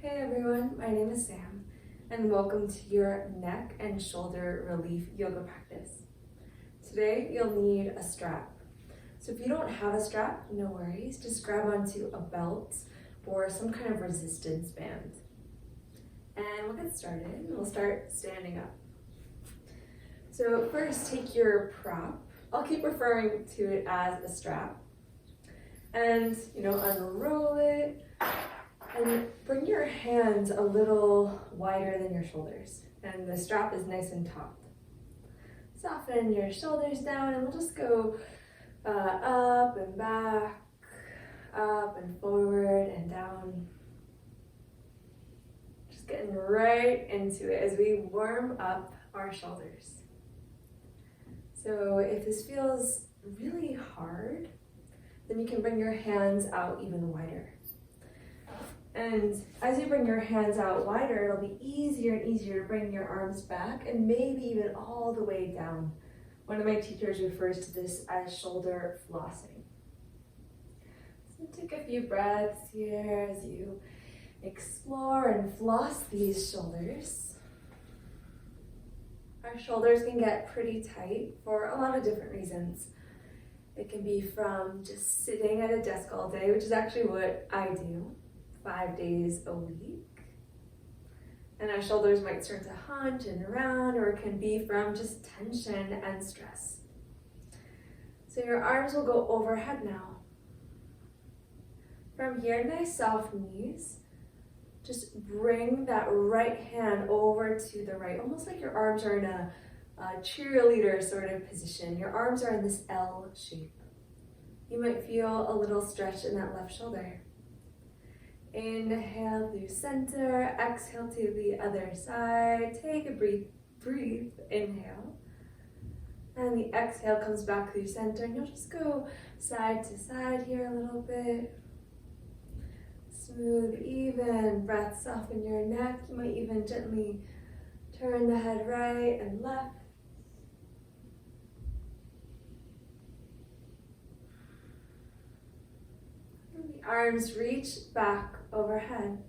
Hey everyone, my name is Sam, and welcome to your neck and shoulder relief yoga practice. Today you'll need a strap. So if you don't have a strap, no worries, just grab onto a belt or some kind of resistance band. And we'll get started. We'll start standing up. So first, take your prop. I'll keep referring to it as a strap. And, unroll it. And bring your hands a little wider than your shoulders. And the strap is nice and taut. Soften your shoulders down and we'll just go up and back, up and forward and down. Just getting right into it as we warm up our shoulders. So if this feels really hard, then you can bring your hands out even wider. And as you bring your hands out wider, it'll be easier and easier to bring your arms back and maybe even all the way down. One of my teachers refers to this as shoulder flossing. So take a few breaths here as you explore and floss these shoulders. Our shoulders can get pretty tight for a lot of different reasons. It can be from just sitting at a desk all day, which is actually what I do. 5 days a week. And our shoulders might start to hunch and round, or it can be from just tension and stress. So your arms will go overhead now. From here, nice soft knees. Just bring that right hand over to the right, almost like your arms are in a cheerleader sort of position. Your arms are in this L shape. You might feel a little stretch in that left shoulder. Inhale through center, exhale to the other side. Take a brief inhale. And the exhale comes back through center, and you'll just go side to side here a little bit. Smooth, even breath, soften your neck. You might even gently turn the head right and left. The arms reach back overhead.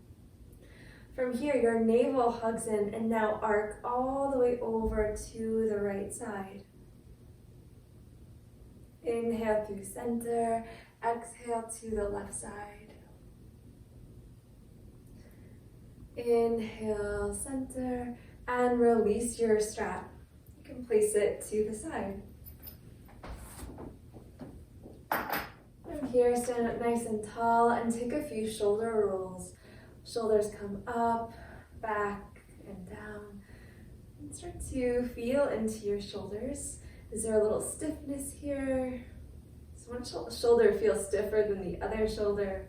From here, your navel hugs in and now arc all the way over to the right side. Inhale through center, exhale to the left side. Inhale, center, and release your strap. You can place it to the side. From here, stand up nice and tall and take a few shoulder rolls. Shoulders come up, back, and down. And start to feel into your shoulders. Is there a little stiffness here? Does one shoulder feel stiffer than the other shoulder?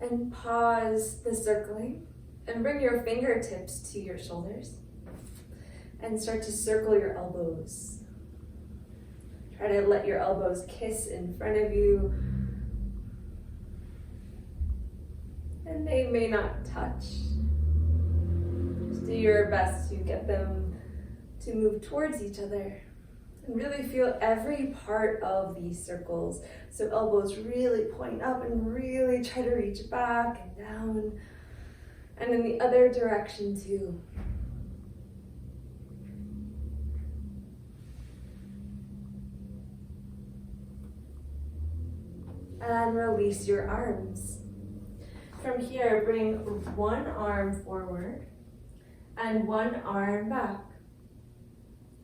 And pause the circling and bring your fingertips to your shoulders. And start to circle your elbows. Try to let your elbows kiss in front of you. And they may not touch. Just do your best to get them to move towards each other. And really feel every part of these circles. So elbows really point up and really try to reach back and down. And in the other direction too. And release your arms. From here, bring one arm forward and one arm back.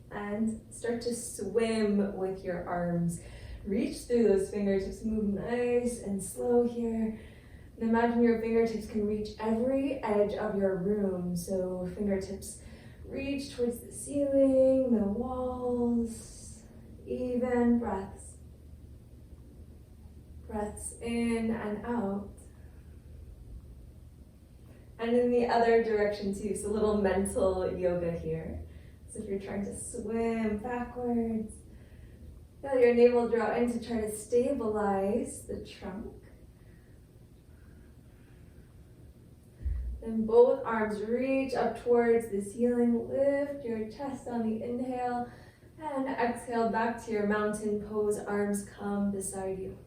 And start to swim with your arms. Reach through those fingertips, move nice and slow here. And imagine your fingertips can reach every edge of your room. So fingertips reach towards the ceiling, the walls, even breaths. Breaths in and out. And in the other direction too, so a little mental yoga here. So if you're trying to swim backwards, feel your navel draw in to try to stabilize the trunk. Then both arms reach up towards the ceiling, lift your chest on the inhale, and exhale back to your mountain pose, arms come beside you.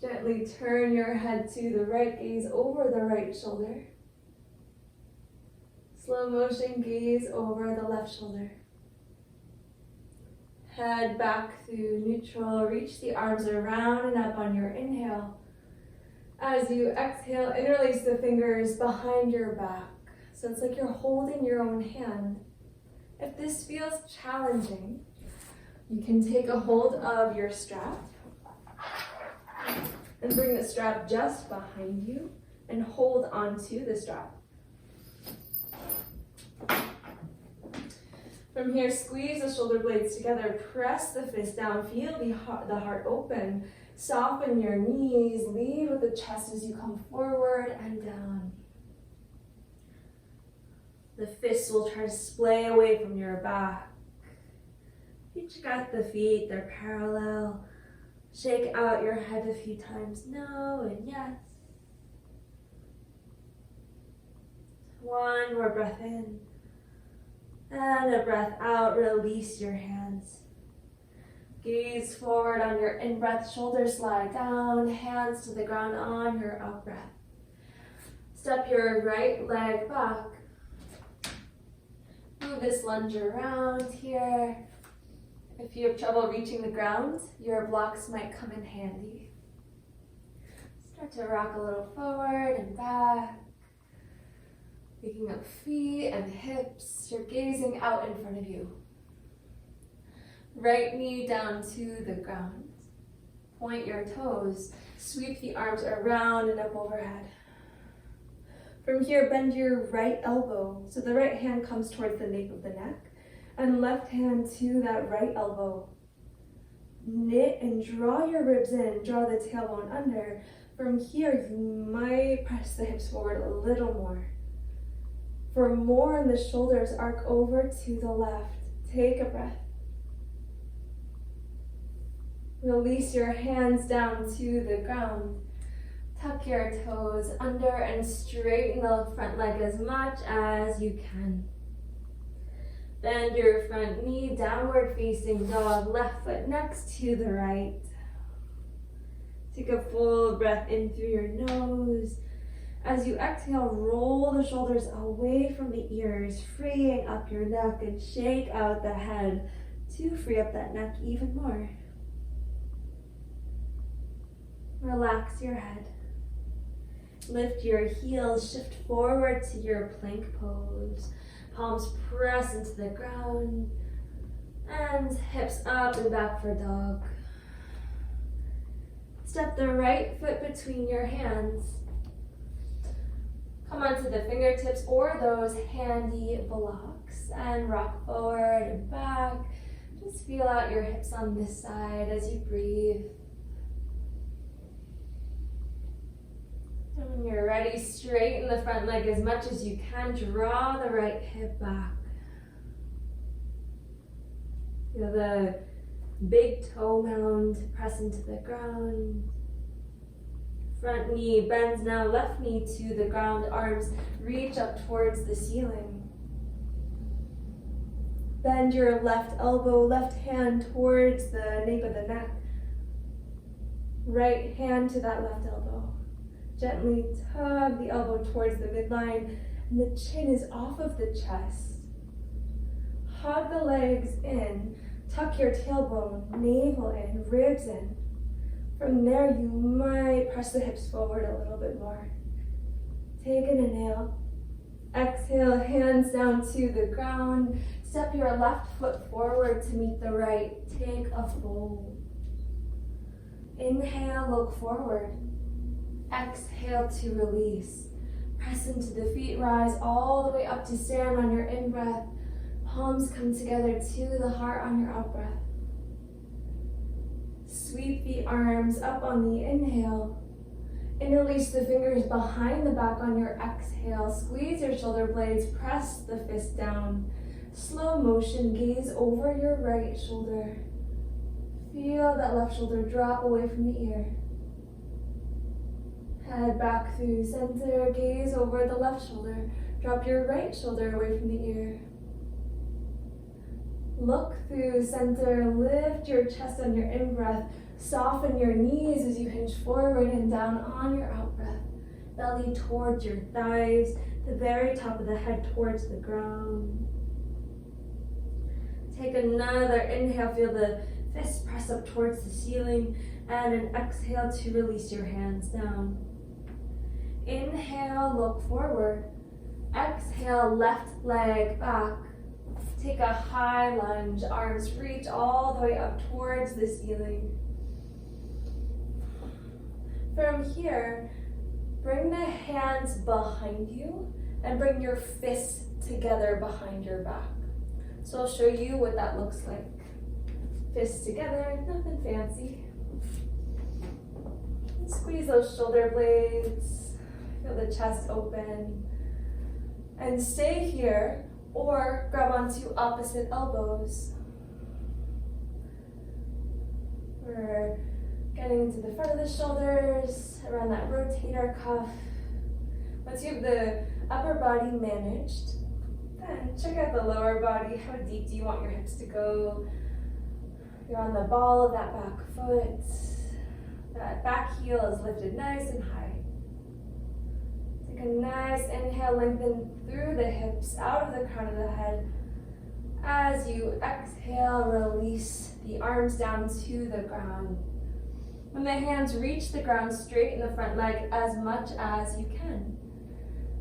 Gently turn your head to the right, gaze over the right shoulder. Slow motion, gaze over the left shoulder. Head back through neutral, reach the arms around and up on your inhale. As you exhale, interlace the fingers behind your back. So it's like you're holding your own hand. If this feels challenging, you can take a hold of your strap and bring the strap just behind you and hold onto the strap. From here, squeeze the shoulder blades together, press the fist down, feel the heart open, soften your knees, lead with the chest as you come forward and down. The fists will try to splay away from your back. You check out the feet, they're parallel. Shake out your head a few times, no and yes. One more breath in. And a breath out, release your hands. Gaze forward on your in-breath, shoulders slide down, hands to the ground on your out-breath. Step your right leg back. Move this lunge around here. If you have trouble reaching the ground, your blocks might come in handy. Start to rock a little forward and back. Picking up feet and hips, you're gazing out in front of you. Right knee down to the ground. Point your toes, sweep the arms around and up overhead. From here, bend your right elbow, so the right hand comes towards the nape of the neck, and left hand to that right elbow. Knit and draw your ribs in, draw the tailbone under. From here, you might press the hips forward a little more. For more, the shoulders arc over to the left. Take a breath. Release your hands down to the ground. Tuck your toes under and straighten the front leg as much as you can. Bend your front knee, downward facing dog, left foot next to the right. Take a full breath in through your nose. As you exhale, roll the shoulders away from the ears, freeing up your neck, and shake out the head to free up that neck even more. Relax your head. Lift your heels, shift forward to your plank pose. Palms press into the ground, and hips up and back for dog. Step the right foot between your hands. Come onto the fingertips or those handy blocks and rock forward and back. Just feel out your hips on this side as you breathe. And when you're ready, straighten the front leg as much as you can. Draw the right hip back. Feel the big toe mound press into the ground. Front knee bends now, left knee to the ground, arms reach up towards the ceiling. Bend your left elbow, left hand towards the nape of the neck. Right hand to that left elbow. Gently tug the elbow towards the midline, and the chin is off of the chest. Hug the legs in, tuck your tailbone, navel in, ribs in. From there, you might press the hips forward a little bit more. Take an inhale. Exhale, hands down to the ground. Step your left foot forward to meet the right. Take a fold. Inhale, look forward. Exhale to release. Press into the feet, rise all the way up to stand on your in-breath. Palms come together to the heart on your out-breath. Sweep the arms up on the inhale. Interlace the fingers behind the back on your exhale. Squeeze your shoulder blades, press the fist down. Slow motion, gaze over your right shoulder. Feel that left shoulder drop away from the ear. Head back through center, gaze over the left shoulder. Drop your right shoulder away from the ear. Look through center, lift your chest on your in-breath. Soften your knees as you hinge forward and down on your out breath. Belly towards your thighs, the very top of the head towards the ground. Take another inhale, feel the fists press up towards the ceiling, and an exhale to release your hands down. Inhale, look forward. Exhale, left leg back. Take a high lunge, arms reach all the way up towards the ceiling. From here, bring the hands behind you and bring your fists together behind your back. So I'll show you what that looks like. Fists together, nothing fancy. Squeeze those shoulder blades, feel the chest open. And stay here or grab onto opposite elbows. We're getting into the front of the shoulders, around that rotator cuff. Once you have the upper body managed, then check out the lower body. How deep do you want your hips to go? You're on the ball of that back foot. That back heel is lifted nice and high. Take a nice inhale, lengthen through the hips, out of the crown of the head. As you exhale, release the arms down to the ground. When the hands reach the ground, straighten the front leg as much as you can.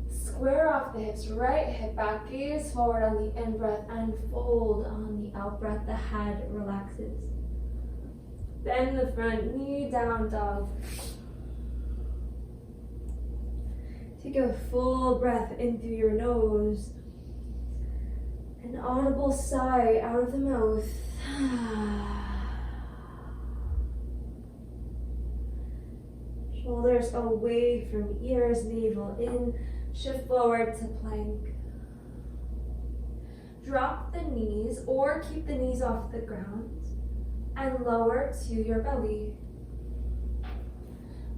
Square off the hips, right hip back, gaze forward on the in-breath and fold on the out-breath. The head relaxes. Bend the front knee, down dog. Take a full breath in through your nose. An audible sigh out of the mouth. Shoulders away from ears, navel in. Shift forward to plank. Drop the knees or keep the knees off the ground and lower to your belly.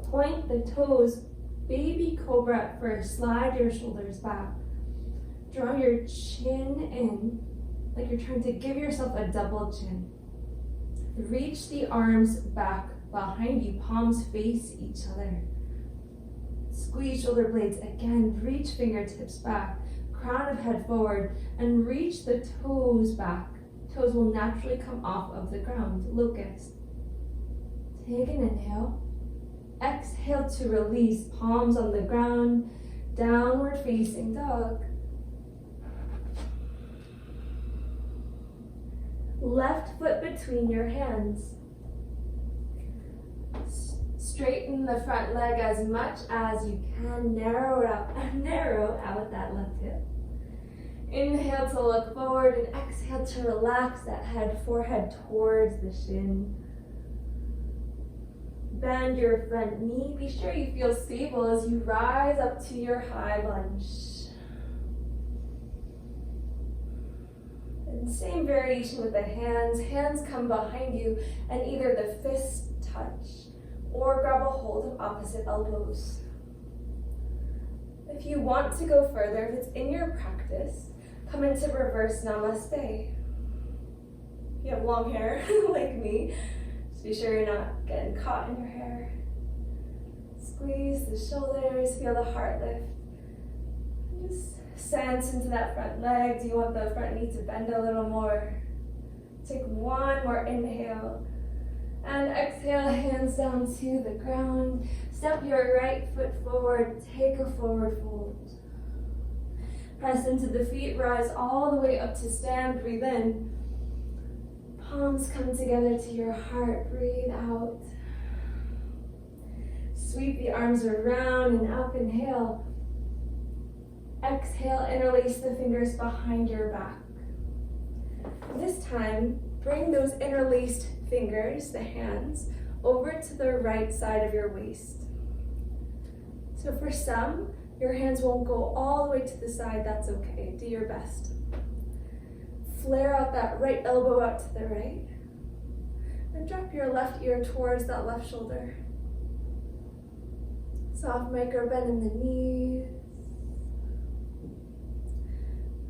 Point the toes, baby cobra at first. Slide your shoulders back. Draw your chin in like you're trying to give yourself a double chin. Reach the arms back behind you, palms face each other. Squeeze shoulder blades again, reach fingertips back, crown of head forward, and reach the toes back. Toes will naturally come off of the ground, locust. Take an inhale. Exhale to release, palms on the ground, downward facing dog. Left foot between your hands. Straighten the front leg as much as you can. Narrow out that left hip. Inhale to look forward and exhale to relax that head, forehead towards the shin. Bend your front knee. Be sure you feel stable as you rise up to your high lunge. And same variation with the hands. Hands come behind you and either the fists touch or grab a hold of opposite elbows. If you want to go further, if it's in your practice, come into reverse namaste. If you have long hair like me, just be sure you're not getting caught in your hair. Squeeze the shoulders, feel the heart lift. Just sense into that front leg. Do you want the front knee to bend a little more? Take one more inhale. And exhale, hands down to the ground. Step your right foot forward, take a forward fold. Press into the feet, rise all the way up to stand, breathe in. Palms come together to your heart, breathe out. Sweep the arms around and up, inhale. Exhale, interlace the fingers behind your back. This time, bring those interlaced fingers, the hands, over to the right side of your waist. So for some, your hands won't go all the way to the side, that's okay, do your best. Flare out that right elbow out to the right, and drop your left ear towards that left shoulder. Soft micro bend in the knees.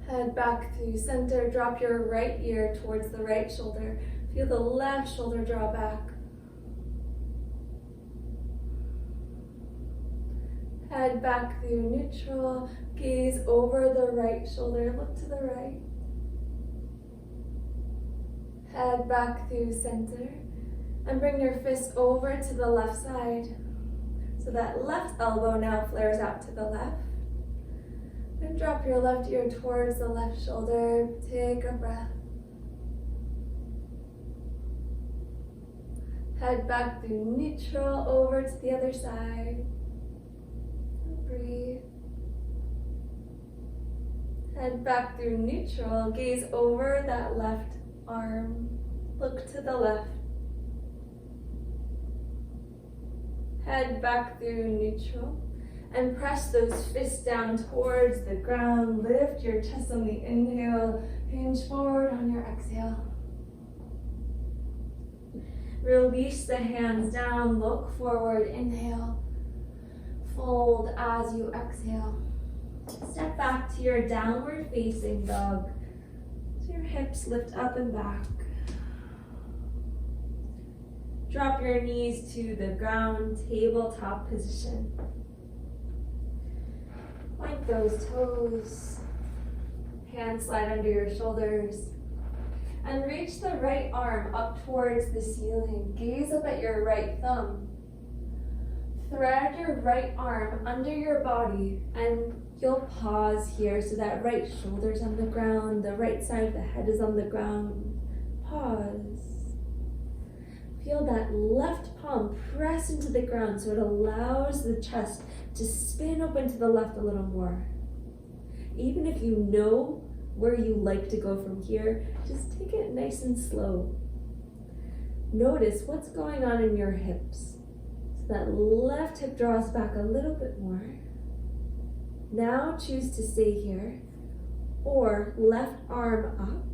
Head back through center, drop your right ear towards the right shoulder. Feel the left shoulder draw back. Head back through neutral, gaze over the right shoulder, look to the right. Head back through center, and bring your fist over to the left side. So that left elbow now flares out to the left. And drop your left ear towards the left shoulder. Take a breath. Head back through neutral over to the other side. And breathe. Head back through neutral. Gaze over that left arm. Look to the left. Head back through neutral. And press those fists down towards the ground. Lift your chest on the inhale. Hinge forward on your exhale. Release the hands down. Look forward. Inhale. Fold as you exhale. Step back to your downward facing dog. So your hips lift up and back. Drop your knees to the ground, tabletop position. Point those toes. Hands slide under your shoulders. And reach the right arm up towards the ceiling. Gaze up at your right thumb. Thread your right arm under your body, and you'll pause here so that right shoulder's on the ground, the right side of the head is on the ground. Pause. Feel that left palm press into the ground so it allows the chest to spin open to the left a little more. Even if you know where you like to go from here, just take it nice and slow. Notice what's going on in your hips. So that left hip draws back a little bit more. Now choose to stay here, or left arm up.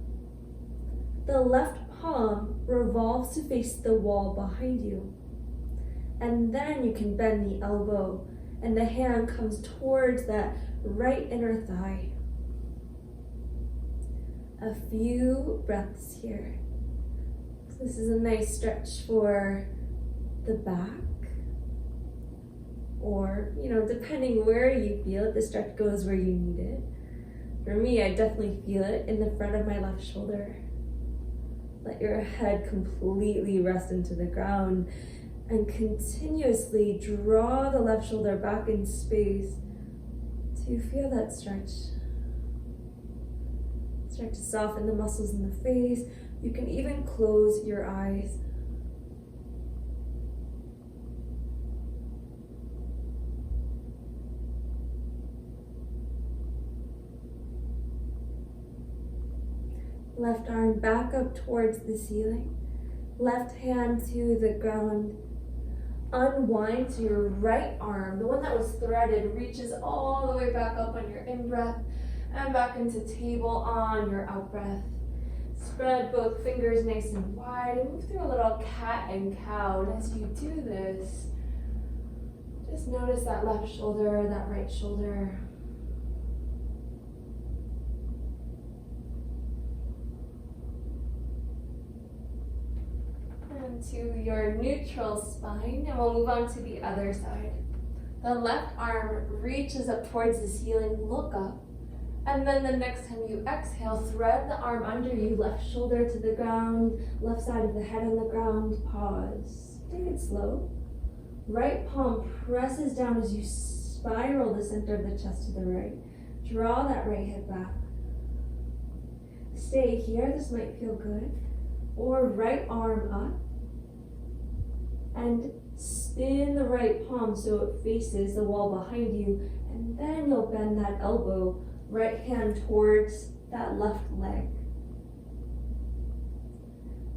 The left palm revolves to face the wall behind you. And then you can bend the elbow and the hand comes towards that right inner thigh. A few breaths here. So this is a nice stretch for the back. Or, depending where you feel it, the stretch goes where you need it. For me, I definitely feel it in the front of my left shoulder. Let your head completely rest into the ground and continuously draw the left shoulder back in space to feel that stretch. Start to soften the muscles in the face. You can even close your eyes. Left arm back up towards the ceiling. Left hand to the ground. Unwind so your right arm, the one that was threaded, reaches all the way back up on your in-breath and back into table on your out-breath. Spread both fingers nice and wide and move through a little cat and cow. And as you do this, just notice that left shoulder, that right shoulder. To your neutral spine, and we'll move on to the other side. The left arm reaches up towards the ceiling, look up, and then the next time you exhale, thread the arm under you, left shoulder to the ground, left side of the head on the ground, pause. Take it slow. Right palm presses down as you spiral the center of the chest to the right. Draw that right hip back. Stay here, this might feel good. Or right arm up. And spin the right palm so it faces the wall behind you. And then you'll bend that elbow, right hand towards that left leg.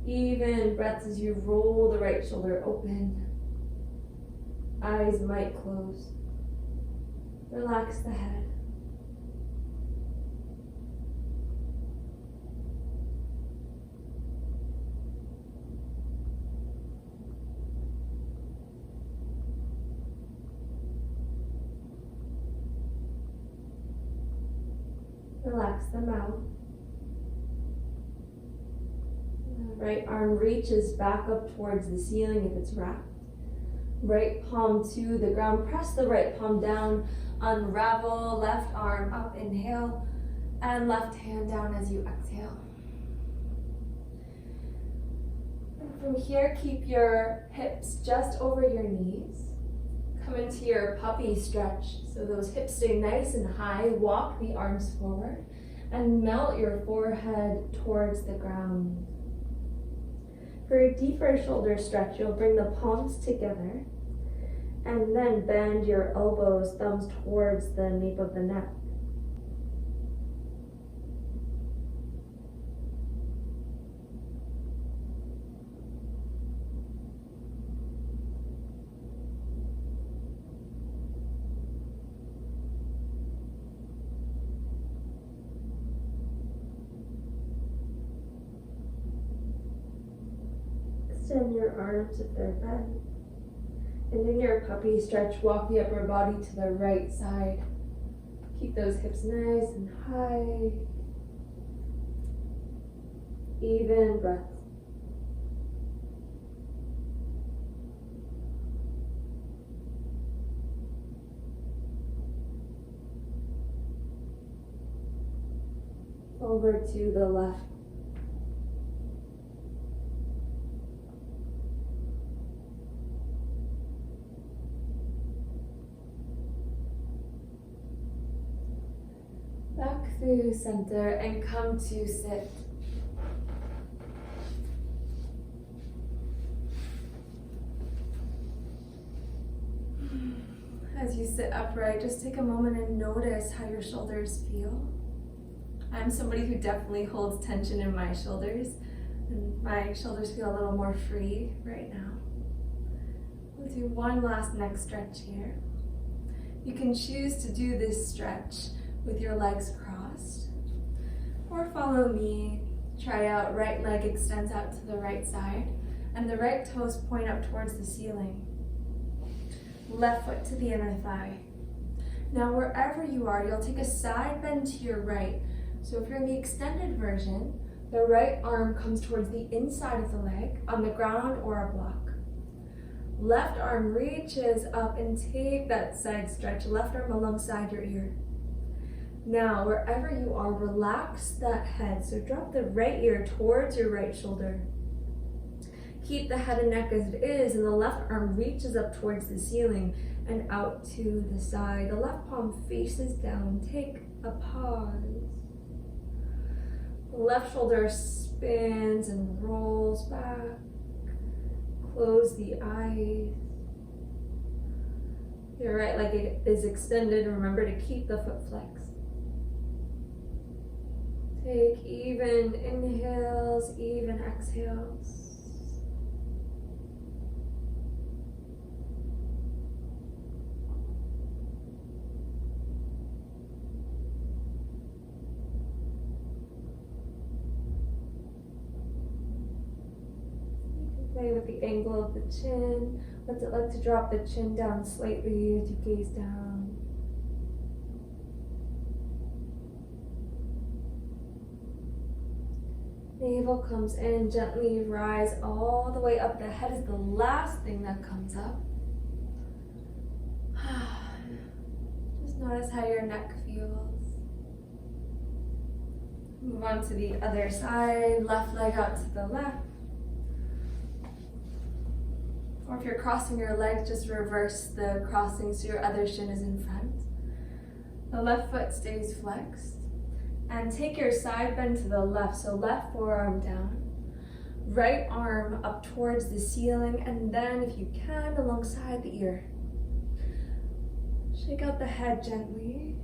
Even breaths as you roll the right shoulder open. Eyes might close. Relax the head. Relax the mouth. The right arm reaches back up towards the ceiling if it's wrapped. Right palm to the ground, press the right palm down, unravel, left arm up, inhale, and left hand down as you exhale. And from here, keep your hips just over your knees. Come into your puppy stretch, so those hips stay nice and high. Walk the arms forward and melt your forehead towards the ground. For a deeper shoulder stretch, you'll bring the palms together and then bend your elbows, thumbs towards the nape of the neck. Extend your arms if they're bent. And in your puppy stretch, walk the upper body to the right side. Keep those hips nice and high. Even breath. Over to the left. Back through center and come to sit. As you sit upright, just take a moment and notice how your shoulders feel. I'm somebody who definitely holds tension in my shoulders, and my shoulders feel a little more free right now. We'll do one last neck stretch here. You can choose to do this stretch with your legs crossed, or follow me. Try out right leg extends out to the right side, and the right toes point up towards the ceiling. Left foot to the inner thigh. Now wherever you are, you'll take a side bend to your right. So if you're in the extended version, the right arm comes towards the inside of the leg, on the ground or a block. Left arm reaches up and take that side stretch, left arm alongside your ear. Now, wherever you are, relax that head. So drop the right ear towards your right shoulder. Keep the head and neck as it is, and the left arm reaches up towards the ceiling and out to the side. The left palm faces down. Take a pause. The left shoulder spins and rolls back. Close the eyes. Your right leg is extended. Remember to keep the foot flexed. Take even inhales, even exhales. Play with the angle of the chin. What's it like to drop the chin down slightly as you gaze down? Navel comes in, gently rise all the way up. The head is the last thing that comes up. Just notice how your neck feels. Move on to the other side, left leg out to the left. Or if you're crossing your legs, just reverse the crossing so your other shin is in front. The left foot stays flexed. And take your side bend to the left, so left forearm down. Right arm up towards the ceiling, and then if you can, alongside the ear. Shake out the head gently.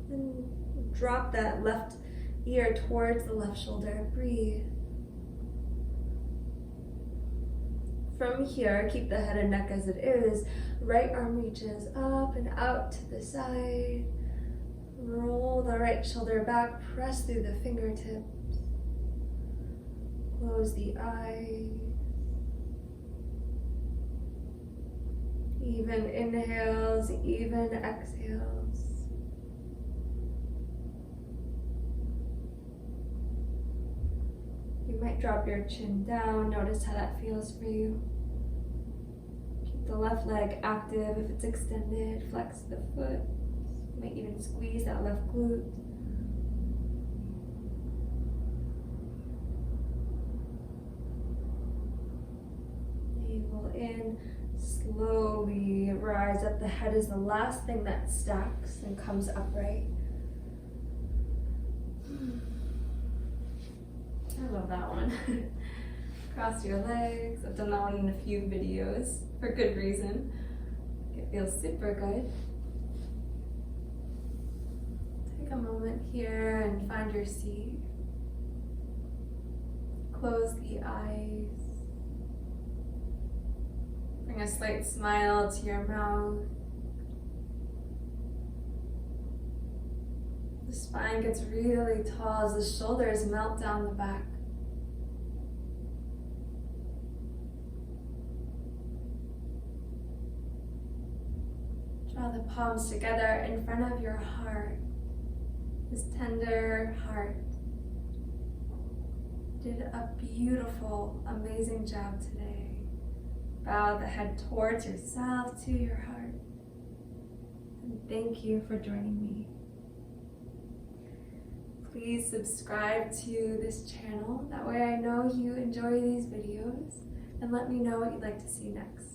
And drop that left ear towards the left shoulder. Breathe. From here, keep the head and neck as it is. Right arm reaches up and out to the side. Roll the right shoulder back, press through the fingertips. Close the eyes. Even inhales, even exhales. You might drop your chin down. Notice how that feels for you. Keep the left leg active if it's extended. Flex the foot. You might even squeeze that left glute. Navel in. Slowly rise up. The head is the last thing that stacks and comes upright. I love that one. Cross your legs. I've done that one in a few videos for good reason. It feels super good. Take a moment here and find your seat. Close the eyes. Bring a slight smile to your mouth. The spine gets really tall as the shoulders melt down the back. Draw the palms together in front of your heart. This tender heart. Did a beautiful, amazing job today. Bow the head towards yourself, to your heart. And thank you for joining me. Please subscribe to this channel. That way I know you enjoy these videos. And let me know what you'd like to see next.